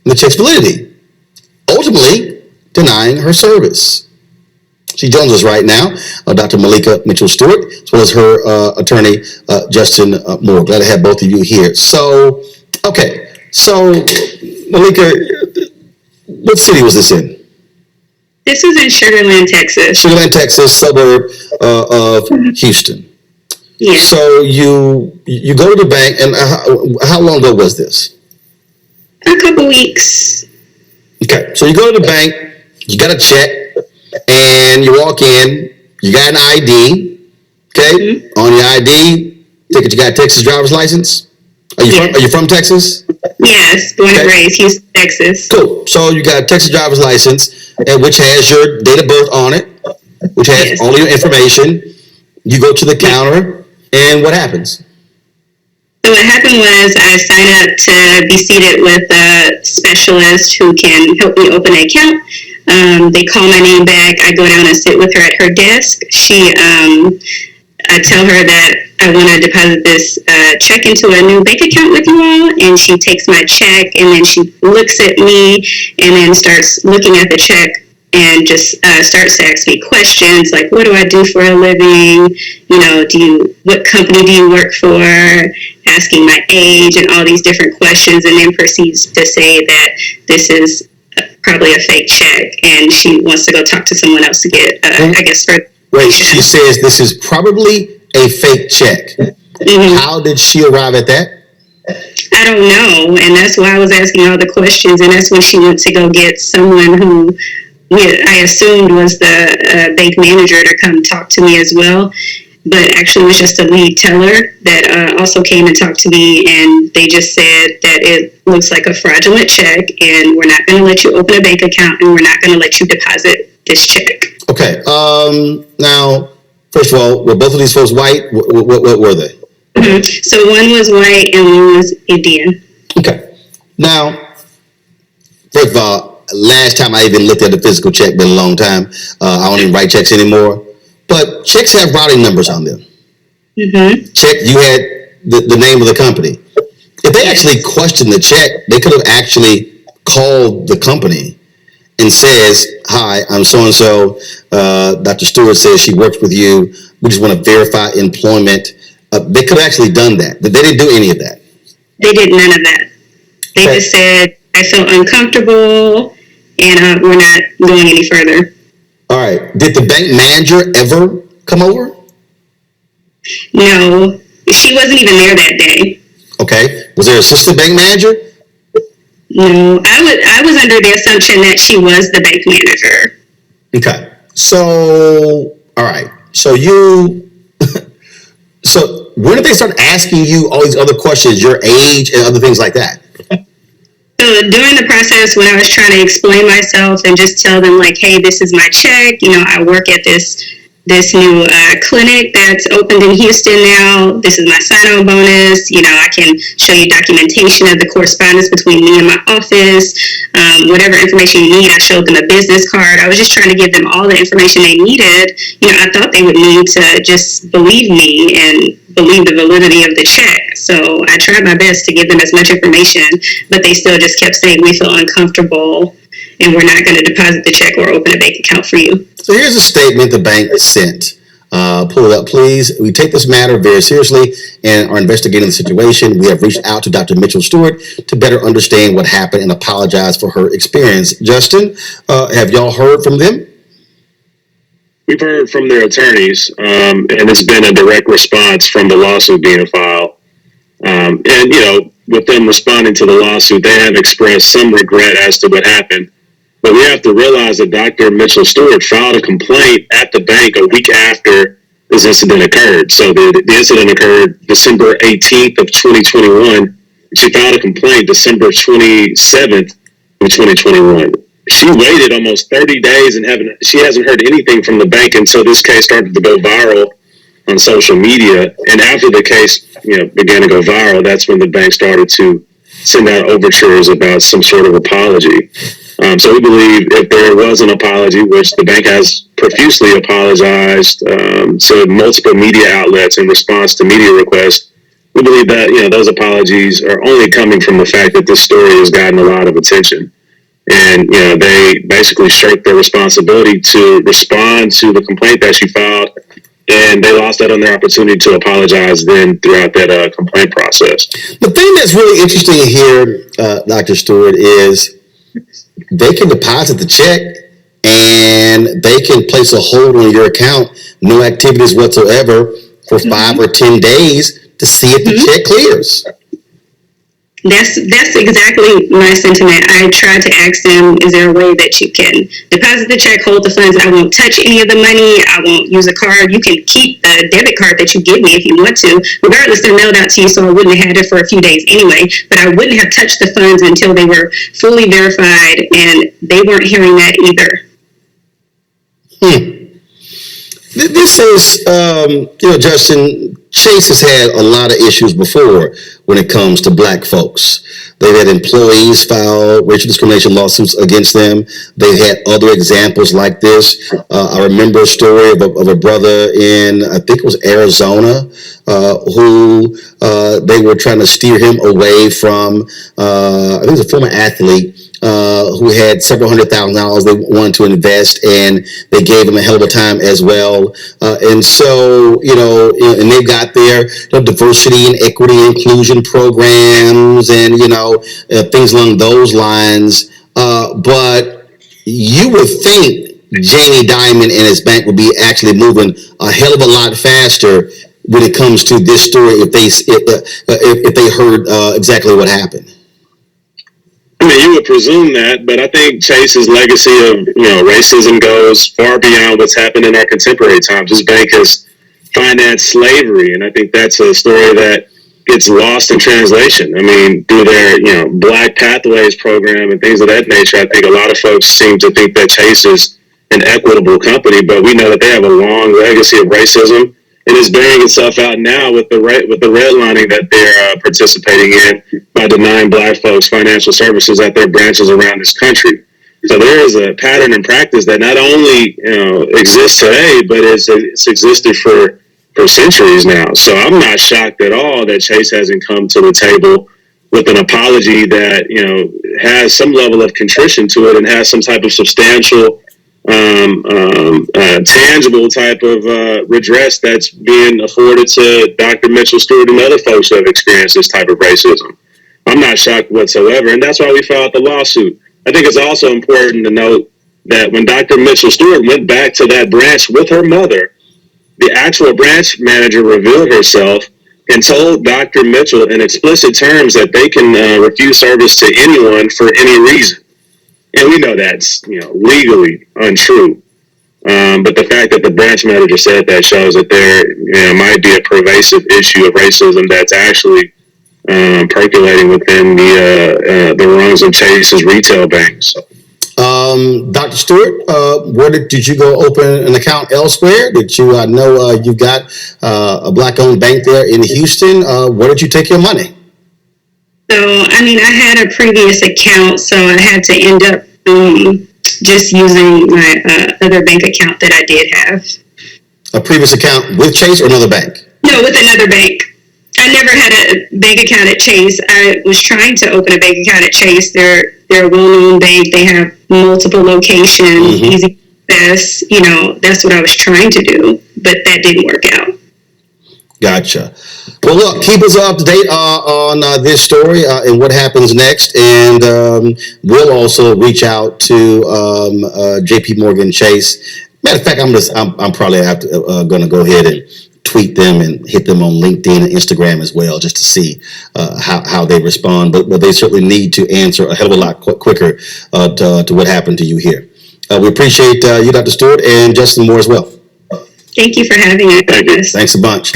the check's validity, ultimately denying her service. She joins us right now, Dr. Malika Mitchell-Stewart, as well as her attorney, Justin Moore. Glad to have both of you here. So, Malika, what city was this in? This was in Sugar Land, Texas. Sugar Land, Texas, suburb of Houston. Yeah. So you go to the bank, and how long ago was this? A couple weeks. Okay, so you go to the bank, you got a check, and you walk in, you got an ID, okay? Mm-hmm. On your ID, ticket, you got a Texas driver's license? Are you from Texas? Yes, born and raised, Houston, Texas. Cool. So you got a Texas driver's license, which has your date of birth on it, which has all your information. You go to the counter, and what happens? So what happened was I signed up to be seated with a specialist who can help me open an account. They call my name back. I go down and sit with her at her desk. I tell her that I want to deposit this check into a new bank account with you all, and she takes my check, and then she looks at me and then starts looking at the check and just starts to ask me questions like, what do I do for a living? What company do you work for? Asking my age and all these different questions, and then proceeds to say that this is probably a fake check, and she wants to go talk to someone else to get, further. Wait, she says this is probably a fake check. Mm-hmm. How did she arrive at that? I don't know, and that's why I was asking all the questions, and that's when she went to go get someone who I assumed was the bank manager to come talk to me as well, but actually it was just a lead teller that also came and talked to me, and they just said that it looks like a fraudulent check, and we're not going to let you open a bank account, and we're not going to let you deposit this check. Okay. Now, first of all, were both of these folks white? What were they? Mm-hmm. So one was white and one was Indian. Okay. Now, first of all, last time I even looked at a physical check, been a long time. I don't even write checks anymore. But checks have routing numbers on them. Mm-hmm. Check, you had the name of the company. If they actually questioned the check, they could have actually called the company and says, hi, I'm so-and-so. Dr. Stewart says she works with you. We just want to verify employment. They could have actually done that, but they didn't do any of that. They did none of that. They just said, I feel uncomfortable, and we're not going any further. All right. Did the bank manager ever come over? No. She wasn't even there that day. Okay. Was there an assistant bank manager? No. I was under the assumption that she was the bank manager. Okay. So, all right. So so when did they start asking you all these other questions, your age and other things like that? So during the process, when I was trying to explain myself and just tell them like, hey, this is my check, I work at this new clinic that's opened in Houston now. This is my sign-on bonus. I can show you documentation of the correspondence between me and my office. Whatever information you need, I showed them a business card. I was just trying to give them all the information they needed. I thought they would need to just believe me and believe the validity of the check. So I tried my best to give them as much information, but they still just kept saying, we feel uncomfortable and we're not going to deposit the check or open a bank account for you. So here's a statement the bank sent. Pull it up, please. We take this matter very seriously and are investigating the situation. We have reached out to Dr. Mitchell-Stewart to better understand what happened and apologize for her experience. Justin, have y'all heard from them? We've heard from their attorneys, and it's been a direct response from the lawsuit being filed. And, with them responding to the lawsuit, they have expressed some regret as to what happened. But we have to realize that Dr. Mitchell-Stewart filed a complaint at the bank a week after this incident occurred. So the incident occurred December 18th of 2021. She filed a complaint December 27th of 2021. She waited almost 30 days and she hasn't heard anything from the bank until this case started to go viral on social media. And after the case, began to go viral, that's when the bank started to send out overtures about some sort of apology. So we believe if there was an apology, which the bank has profusely apologized to multiple media outlets in response to media requests, we believe that, those apologies are only coming from the fact that this story has gotten a lot of attention. And, they basically shirked their responsibility to respond to the complaint that she filed, and they lost out on their opportunity to apologize then throughout that complaint process. The thing that's really interesting here, Dr. Stewart, is they can deposit the check and they can place a hold on your account, no activities whatsoever, for 5 or 10 days to see if the check clears. That's exactly my sentiment. I tried to ask them, is there a way that you can deposit the check, hold the funds? I won't touch any of the money. I won't use a card. You can keep the debit card that you give me if you want to. Regardless, they're mailed out to you, so I wouldn't have had it for a few days anyway. But I wouldn't have touched the funds until they were fully verified, and they weren't hearing that either. This is, Justin, Chase has had a lot of issues before when it comes to black folks. They've had employees file racial discrimination lawsuits against them. They've had other examples like this. I remember a story of a brother in, I think it was Arizona, who they were trying to steer him away from, I think it was a former athlete, who had several $100,000 they wanted to invest, and they gave him a hell of a time as well. And so, and they've got their diversity and equity inclusion programs and, things along those lines. But you would think Jamie Dimon and his bank would be actually moving a hell of a lot faster when it comes to this story if they heard exactly what happened. I mean, you would presume that, but I think Chase's legacy of, racism goes far beyond what's happened in our contemporary times. His bank has financed slavery, and I think that's a story that gets lost in translation. I mean, through their, Black Pathways program and things of that nature, I think a lot of folks seem to think that Chase is an equitable company, but we know that they have a long legacy of racism. It is bearing itself out now with the redlining that they're participating in by denying black folks financial services at their branches around this country. So there is a pattern and practice that not only exists today, but it's existed for centuries now. So I'm not shocked at all that Chase hasn't come to the table with an apology that has some level of contrition to it and has some type of substantial tangible type of redress that's being afforded to Dr. Mitchell Stewart and other folks who have experienced this type of racism. I'm not shocked whatsoever, and that's why we filed the lawsuit. I think it's also important to note that when Dr. Mitchell Stewart went back to that branch with her mother, the actual branch manager revealed herself and told Dr. Mitchell in explicit terms that they can refuse service to anyone for any reason. And we know that's, legally untrue. But the fact that the branch manager said that shows that there might be a pervasive issue of racism that's actually percolating within the rungs of Chase's retail banks. Dr. Stewart, where did you go open an account elsewhere? Did you know you've got a black-owned bank there in Houston? Where did you take your money? So, I had a previous account, so I had to end up just using my other bank account that I did have. A previous account with Chase or another bank? No, with another bank. I never had a bank account at Chase. I was trying to open a bank account at Chase. They're a well-known bank. They have multiple locations, easy access. That's what I was trying to do, but that didn't work out. Gotcha. Well, look, keep us up to date on this story and what happens next, and we'll also reach out to J.P. Morgan Chase. Matter of fact, I'm probably going to go ahead and tweet them and hit them on LinkedIn and Instagram as well, just to see how they respond. But they certainly need to answer a hell of a lot quicker to what happened to you here. We appreciate you, Dr. Stewart, and Justin Moore as well. Thank you for having us. Thank you. Thanks a bunch.